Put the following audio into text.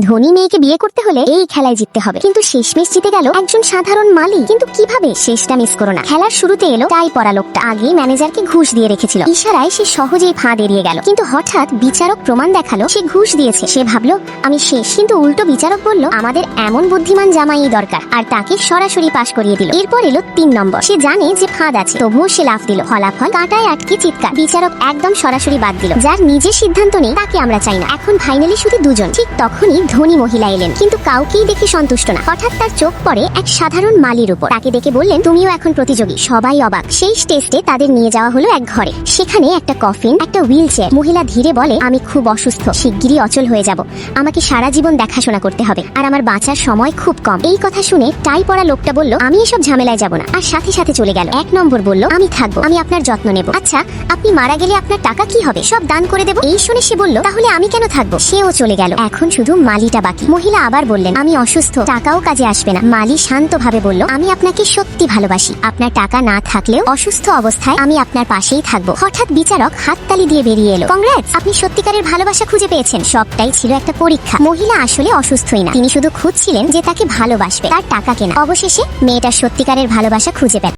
ধনী মেয়েকে বিয়ে করতে হলে এই খেলায় জিততে হবে, কিন্তু শেষমেশ জিতে গেল একজন সাধারণ মালি। কিন্তু কিভাবে, শেষটা মিস করো না। খেলার শুরুতে এলো টাই পরা লোকটা। আগে ম্যানেজারকে ঘুষ দিয়ে রেখেছিল, ইশারায় সে সহজেই ফাঁদ এড়িয়ে গেল। কিন্তু হঠাৎ বিচারক প্রমাণ দেখালো সে ঘুষ দিয়েছে। সে ভাবলো আমি শেষ, কিন্তু উল্টো বিচারক বলল আমাদের এমন বুদ্ধিমান জামাই দরকার, আর তাকে সরাসরি পাশ করিয়ে দিল। এরপর এলো 3 নম্বর। সে জানে যে ফাঁদ আছে, তবুও সে লাফ দিল। ফলাফল কাঁটায় আটকে চিৎকার। বিচারক একদম সরাসরি বাদ দিল। যার নিজের সিদ্ধান্ত নেই তাকে আমরা চাই না। এখন ফাইনালি শুধু দুজন। ঠিক তখনই ধনী মহিলা এলেন, কিন্তু কাউকেই দেখে সন্তুষ্ট না। হঠাৎ তার চোখ পড়ে এক সাধারণ মালির উপর। তাকে দেখে বললেন তুমিও এখন প্রতিযোগী। সবাই অবাক। সেই টেস্টে তাদের নিয়ে যাওয়া হলো এক ঘরে। সেখানে একটা কফিন, একটা হুইল চেয়ার। মহিলা ধীরে বলে আমি খুব অসুস্থ, শিগগিরই অচল হয়ে যাব। আমাকে সারা জীবন দেখাশোনা করতে হবে, আর আমার বাঁচার সময় খুব কম। এই কথা শুনে টাই পরা লোকটা বলল আমি এসব ঝামেলায় যাব না, আর সাথে সাথে চলে গেল। 1 নম্বর বলল আমি থাকবো, আমি আপনার যত্ন নেব। আচ্ছা আপনি মারা গেলে আপনার টাকা কি হবে? সব দান করে দেব। এই শুনে সে বলল তাহলে আমি কেন থাকবো? সেও চলে গেল। এখন শুধু মালিটা বাকি। মহিলা আবার বললেন আমি অসুস্থ, টাকাও কাজে আসবে না। মালি শান্তভাবে বলল আমি আপনাকে সত্যি ভালোবাসি। আপনার টাকা না থাকলেও অসুস্থ অবস্থায় আমি আপনার পাশেই থাকবো। হঠাৎ বিচারক হাততালি দিয়ে বেরিয়ে এলো। কংগ্রেটস, আপনি সত্যিকারের ভালোবাসা খুঁজে পেয়েছেন। সবটাই ছিল একটা পরীক্ষা। মহিলা আসলে অসুস্থই না, তিনি শুধু খুঁজছিলেন যে তাকে ভালোবাসবে, তার টাকা কেনা। অবশেষে মেয়েটা সত্যিকারের ভালোবাসা খুঁজে পেল।